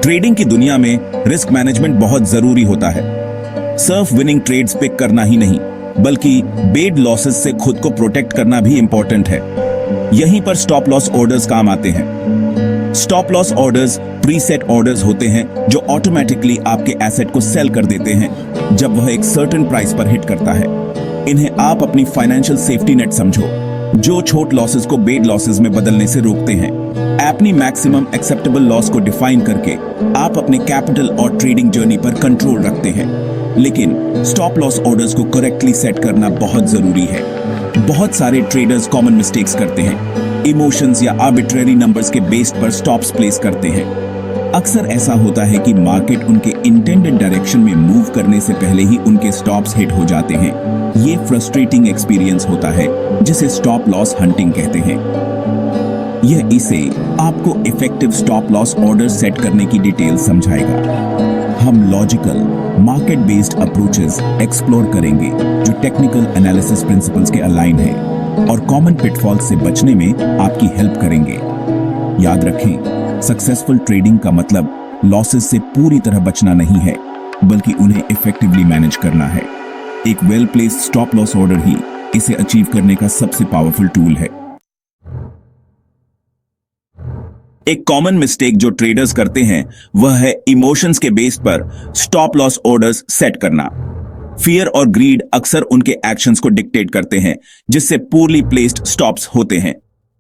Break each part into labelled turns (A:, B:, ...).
A: Trading की दुनिया में रिस्क मैनेजमेंट बहुत जरूरी होता है। सिर्फ विनिंग ट्रेड्स पिक करना ही नहीं, बल्कि बेड लॉसेस से खुद को प्रोटेक्ट करना भी इंपॉर्टेंट है। यहीं पर स्टॉप लॉस ऑर्डर्स काम आते हैं। Stop loss orders preset orders होते हैं जो ऑटोमेटिकली आपके एसेट को सेल कर देते हैं जब वह एक सर्टेन प्राइस पर हिट करता है। इन्हें आप अपनी फाइनेंशियल सेफ्टी नेट समझो, जो छोट लॉसेस को बेड लॉसेस में बदलने से रोकते हैं। अपनी मैक्सिमम एक्सेप्टेबल लॉस को डिफाइन करके आप अपने कैपिटल और ट्रेडिंग जर्नी पर कंट्रोल रखते हैं। लेकिन स्टॉप लॉस ऑर्डर्स को करेक्टली सेट करना बहुत जरूरी है। बहुत सारे ट्रेडर्स कॉमन मिस्टेक्स करते हैं। इमोशंस या आर्बिट्रेरी नंबर्स के बेस पर स्टॉप्स प्लेस करते हैं। अक्सर ऐसा होता है कि मार्केट उनके इंटेंडेड डायरेक्शन में मूव करने से पहले ही उनके स्टॉप्स हिट हो जाते हैं। ये फ्रस्ट्रेटिंग एक्सपीरियंस होता है जिसे स्टॉप लॉस हंटिंग कहते हैं। यह इसे आपको effective stop loss order set करने की डिटेल समझाएगा। हम logical market based approaches explore करेंगे जो टेक्निकल एनालिसिस प्रिंसिपल्स के अलाइन है और कॉमन पिटफॉल्स से बचने में आपकी हेल्प करेंगे। याद रखें, सक्सेसफुल ट्रेडिंग का मतलब लॉसेस से पूरी तरह बचना नहीं है, बल्कि उन्हें इफेक्टिवली मैनेज करना है। एक well placed stop loss order ही इसे अचीव करने का सबसे पावरफुल टूल है। एक कॉमन मिस्टेक जो ट्रेडर्स करते हैं वह है इमोशंस के बेस पर स्टॉप लॉस ऑर्डर्स सेट करना। फियर और ग्रीड अक्सर उनके एक्शंस को डिक्टेट करते हैं, जिससे पूरली प्लेस्ड स्टॉप्स होते हैं।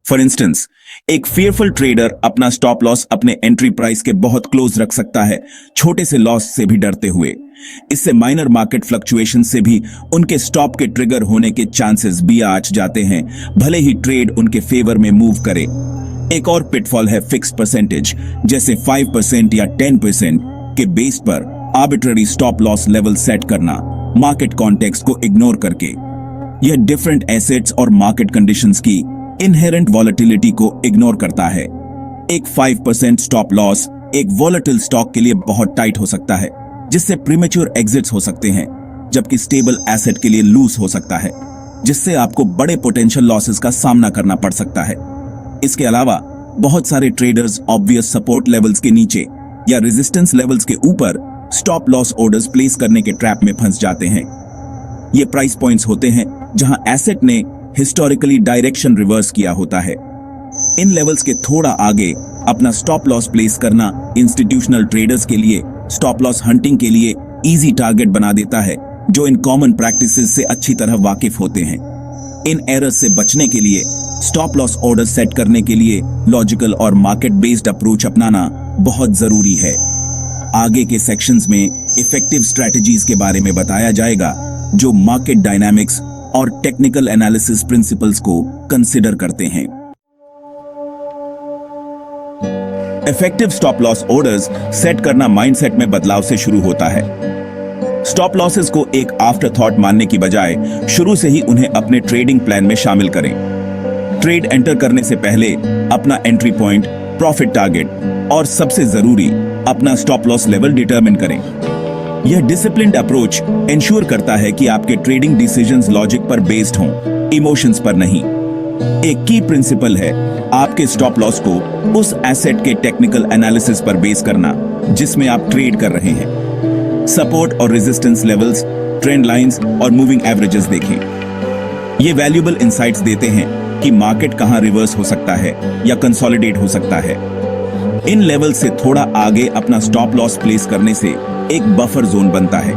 A: फॉर इंस्टेंस, एक फियरफुल ट्रेडर अपना स्टॉप लॉस अपने एंट्री प्राइस के बहुत क्लोज रख सकता है, छोटे से लॉस से भी डरते हुए। इससे माइनर मार्केट फ्लक्चुएशन से भी उनके स्टॉप के ट्रिगर होने के चांसेस भी आच जाते हैं, भले ही ट्रेड उनके फेवर में मूव करे। एक और पिटफॉल है फिक्स परसेंटेज, जैसे 5% या 10% के बेस पर arbitrary stop loss level set करना, मार्केट कॉन्टेक्स्ट को इग्नोर करके। यह डिफरेंट एसेट्स और मार्केट कंडीशंस की इनहेरेंट वॉलेटिलिटी को इग्नोर करता है। एक 5% स्टॉप लॉस एक वॉलेटिल स्टॉक के लिए बहुत टाइट हो सकता है, जिससे प्रीमेच्योर एग्जिट्स हो सकते हैं, जबकि स्टेबल एसेट के लिए लूज हो सकता है, जिससे आपको बड़े पोटेंशियल लॉसेस का सामना करना पड़ सकता है। इसके अलावा बहुत सारे ट्रेडर्स ऑब्वियस सपोर्ट लेवल्स के नीचे या रेजिस्टेंस लेवल्स के ऊपर स्टॉप लॉस ऑर्डर्स प्लेस करने के ट्रैप में फंस जाते हैं। ये प्राइस पॉइंट्स होते हैं जहां एसेट ने हिस्टोरिकली डायरेक्शन रिवर्स किया होता है। इन लेवल्स के थोड़ा आगे अपना स्टॉप लॉस प्लेस करना इंस्टीट्यूशनल ट्रेडर्स के लिए स्टॉप लॉस हंटिंग के लिए इजी टारगेट बना देता है, जो इन कॉमन प्रैक्टिसेस से अच्छी तरह वाकिफ होते हैं। इन एरर्स से बचने के लिए स्टॉप लॉस ऑर्डर सेट करने के लिए लॉजिकल और मार्केट बेस्ड अप्रोच अपनाना बहुत जरूरी है। आगे के सेक्शंस में इफेक्टिव स्ट्रेटजीज के बारे में बताया जाएगा जो मार्केट डायनामिक्स और टेक्निकल एनालिसिस प्रिंसिपल्स को कंसिडर करते हैं। Effective stop loss orders set करना माइंडसेट में बदलाव से शुरू होता है। स्टॉप लॉसेस को एक आफ्टर थॉट मानने की बजाय शुरू से ही उन्हें अपने ट्रेडिंग प्लान में शामिल करें। ट्रेड एंटर करने से पहले अपना एंट्री पॉइंट, प्रॉफिट टारगेट और सबसे जरूरी अपना स्टॉप लॉस लेवल डिटरमिन करें। यह डिसिप्लिन्ड अप्रोच इंश्योर करता है कि आपके ट्रेडिंग डिसीजंस लॉजिक पर बेस्ड हों, इमोशंस पर नहीं। एक की प्रिंसिपल है आपके स्टॉप लॉस को उस एसेट के टेक्निकल एनालिसिस पर बेस करना जिसमें आप ट्रेड कर रहे हैं। सपोर्ट और रेजिस्टेंस लेवल्स, ट्रेंड लाइंस और मूविंग एवरेजेस देखें। ये वैल्यूएबल इंसाइट्स देते हैं कि मार्केट कहां रिवर्स हो सकता है या कंसोलिडेट हो सकता है। इन लेवल से थोड़ा आगे अपना स्टॉप लॉस प्लेस करने से एक बफर जोन बनता है,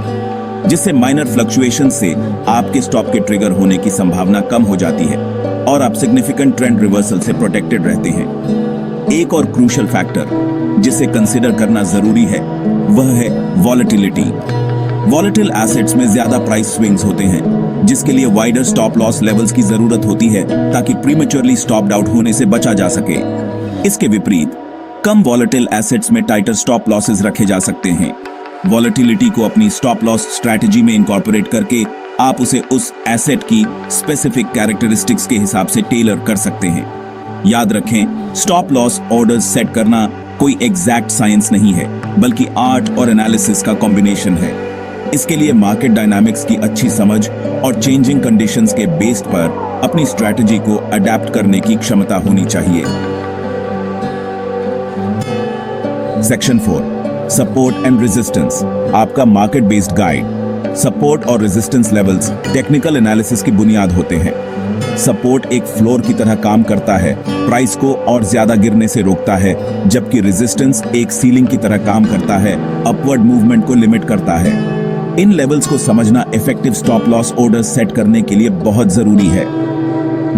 A: जिससे माइनर फ्लक्चुएशन से आपके स्टॉप के ट्रिगर होने की संभावना कम हो जाती है और आप सिग्निफिकेंट ट्रेंड रिवर्सल से प्रोटेक्टेड रहते हैं। एक और क्रूशियल फैक्टर जिसे कंसिडर करना जरूरी है वह है वॉलेटिलिटी। वॉलेटिल एसेट्स में ज्यादा प्राइस स्विंग्स होते हैं, जिसके लिए वाइडर स्टॉप लॉस लेवल्स की जरूरत होती है ताकि प्रीमेच्योरली स्टॉप आउट होने से बचा जा सके। इसके विपरीत कम वॉलेटिल एसेट्स में टाइटर स्टॉप लॉसेस रखे जा सकते हैं। वॉलेटिलिटी को अपनी स्टॉप लॉस स्ट्रैटेजी में इंकॉर्पोरेट करके आप उसे उस एसेट की स्पेसिफिक कैरेक्टरिस्टिक्स के हिसाब से टेलर कर सकते हैं। याद रखें, स्टॉप लॉस ऑर्डर्स सेट करना कोई एग्जैक्ट साइंस नहीं है, बल्कि आर्ट और एनालिसिस का कॉम्बिनेशन है। इसके लिए मार्केट डायनामिक्स की अच्छी समझ और चेंजिंग कंडीशंस के बेस पर अपनी स्ट्रैटेजी को अडेप्ट करने की क्षमता होनी चाहिए। सेक्शन 4 सपोर्ट एंड रेजिस्टेंस, आपका मार्केट बेस्ड गाइड। सपोर्ट और रेजिस्टेंस लेवल्स टेक्निकल एनालिसिस की बुनियाद होते हैं। सपोर्ट एक फ्लोर की तरह काम करता है, प्राइस को और ज्यादा गिरने से रोकता है, जबकि रेजिस्टेंस एक सीलिंग की तरह काम करता है, अपवर्ड मूवमेंट को लिमिट करता है। इन लेवल्स को समझना effective stop loss orders set करने के लिए बहुत जरूरी है।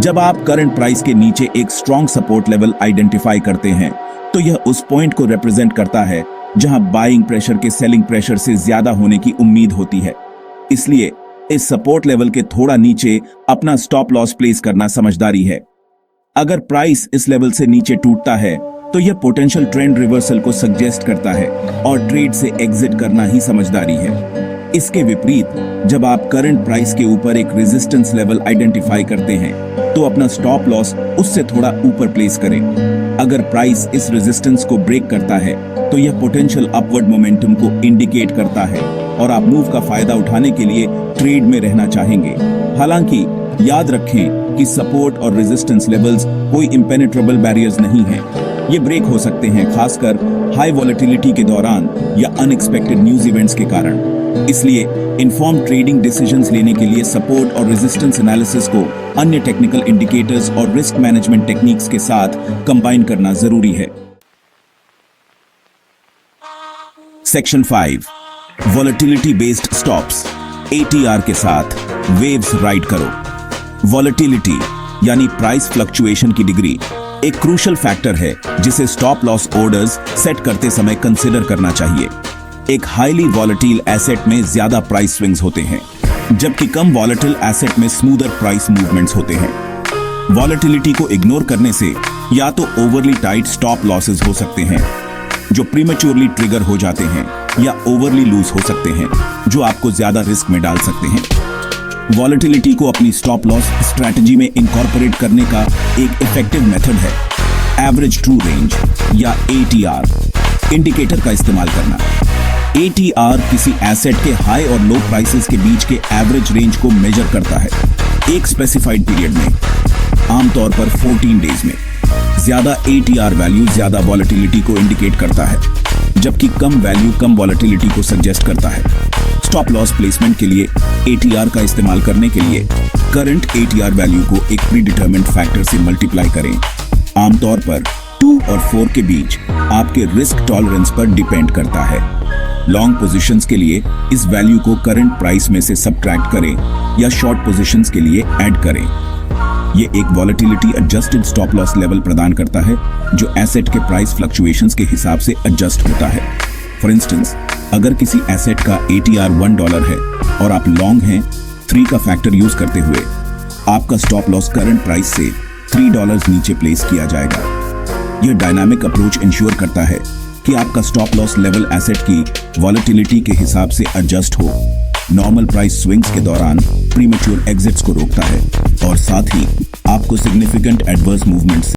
A: जब आप करंट प्राइस के नीचे एक स्ट्रॉन्ग सपोर्ट लेवल आइडेंटिफाई करते हैं, तो यह उस पॉइंट को रिप्रेजेंट करता है जहां बाइंग प्रेशर के सेलिंग प्रेशर से ज्यादा होने की उम्मीद होती है। इसलिए इस सपोर्ट लेवल के थोड़ा नीचे अपना स्टॉप लॉस प्लेस करना समझदारी है। अगर प्राइस इस लेवल से नीचे टूटता है तो यह पोटेंशियल ट्रेंड रिवर्सल को सजेस्ट करता है और ट्रेड से एग्जिट करना ही समझदारी है। इसके विपरीत, जब आप करंट प्राइस के ऊपर एक रेजिस्टेंस लेवल आइडेंटिफाई करते हैं तो अपना स्टॉप लॉस उससे थोड़ा ऊपर प्लेस करें। अगर प्राइस इस रेजिस्टेंस को ब्रेक करता है तो यह पोटेंशियल अपवर्ड मोमेंटम को इंडिकेट करता है और आप मूव का फायदा उठाने के लिए ट्रेड में रहना चाहेंगे। हालांकि याद रखें कि सपोर्ट और रेजिस्टेंस लेवल्स कोई इम्पेनेट्रेबल बैरियर्स नहीं हैं। ये ब्रेक हो सकते हैं, खासकर हाई वॉलेटिलिटी के दौरान या अनएक्सपेक्टेड न्यूज इवेंट्स के कारण। इसलिए इन्फॉर्म ट्रेडिंग डिसीजंस लेने के लिए सपोर्ट और रेजिस्टेंस एनालिसिस को अन्य टेक्निकल इंडिकेटर्स और रिस्क मैनेजमेंट टेक्निक्स के साथ कंबाइन करना जरूरी है। Section 5 volatility based stops, ATR के साथ वेव्स राइड करो। वॉलेटिलिटी यानी प्राइस फ्लक्चुएशन की डिग्री एक क्रूशियल फैक्टर है जिसे स्टॉप लॉस ऑर्डर्स सेट करते समय कंसिडर करना चाहिए। एक हाईली वॉलेटाइल एसेट में ज्यादा प्राइस स्विंग्स होते हैं, जबकि कम वॉलेटाइल एसेट में स्मूदर प्राइस मूवमेंट्स होते हैं। वॉलेटिलिटी को इग्नोर करने से या तो ओवरली टाइट स्टॉप लॉसेस हो सकते हैं जो प्रीमेच्योरली ट्रिगर हो जाते हैं, या ओवरली लूज हो सकते हैं जो आपको ज्यादा रिस्क में डाल सकते हैं। वॉलेटिलिटी को अपनी स्टॉप लॉस स्ट्रैटेजी में इनकॉर्पोरेट करने का एक इफेक्टिव मेथड है एवरेज ट्रू रेंज या ATR इंडिकेटर का इस्तेमाल करना। ATR किसी एसेट के हाई और लो प्राइसेस के बीच के एवरेज रेंज को मेजर करता है एक स्पेसिफाइड पीरियड में, आमतौर पर 14 डेज में। ज्यादा ATR वैल्यू ज्यादा वॉलेटिलिटी को इंडिकेट करता है, जबकि कम वैल्यू कम वॉलेटिलिटी को सजेस्ट करता है। स्टॉप लॉस प्लेसमेंट के लिए ATR का इस्तेमाल करने के लिए करंट ATR वैल्यू को एक प्रीडिटरमिन्ड फैक्टर से मल्टीप्लाई करें, आमतौर पर 2 और 4 के बीच आपके रिस्क टॉलरेंस पर डिपेंड करता है। लॉन्ग पोजीशंस के लिए इस वैल्यू को करंट प्राइस में से सब्ट्रैक्ट करें या शॉर्ट पोजीशंस के लिए ऐड करें। ये एक volatility adjusted stop loss level प्रदान करता है जो एसेट के प्राइस फ्लक्चुएशंस के हिसाब से एडजस्ट होता है। फॉर इंस्टेंस, अगर किसी एसेट का ATR $1 है और आप लॉन्ग हैं 3 का फैक्टर यूज करते हुए, आपका स्टॉप लॉस करंट प्राइस से $3 नीचे प्लेस किया जाएगा। यह डायनामिक अप्रोच इंश्योर करता है कि आपका स्टॉप लॉस लेवल एसेट की वॉलेटिलिटी के हिसाब से एडजस्ट हो, नॉर्मल प्राइस स्विंग्स के दौरान प्रीमेच्योर एग्जिट्स को रोकता है और साथ ही आपको सिग्निफिकेंट एडवर्स मूवमेंट्स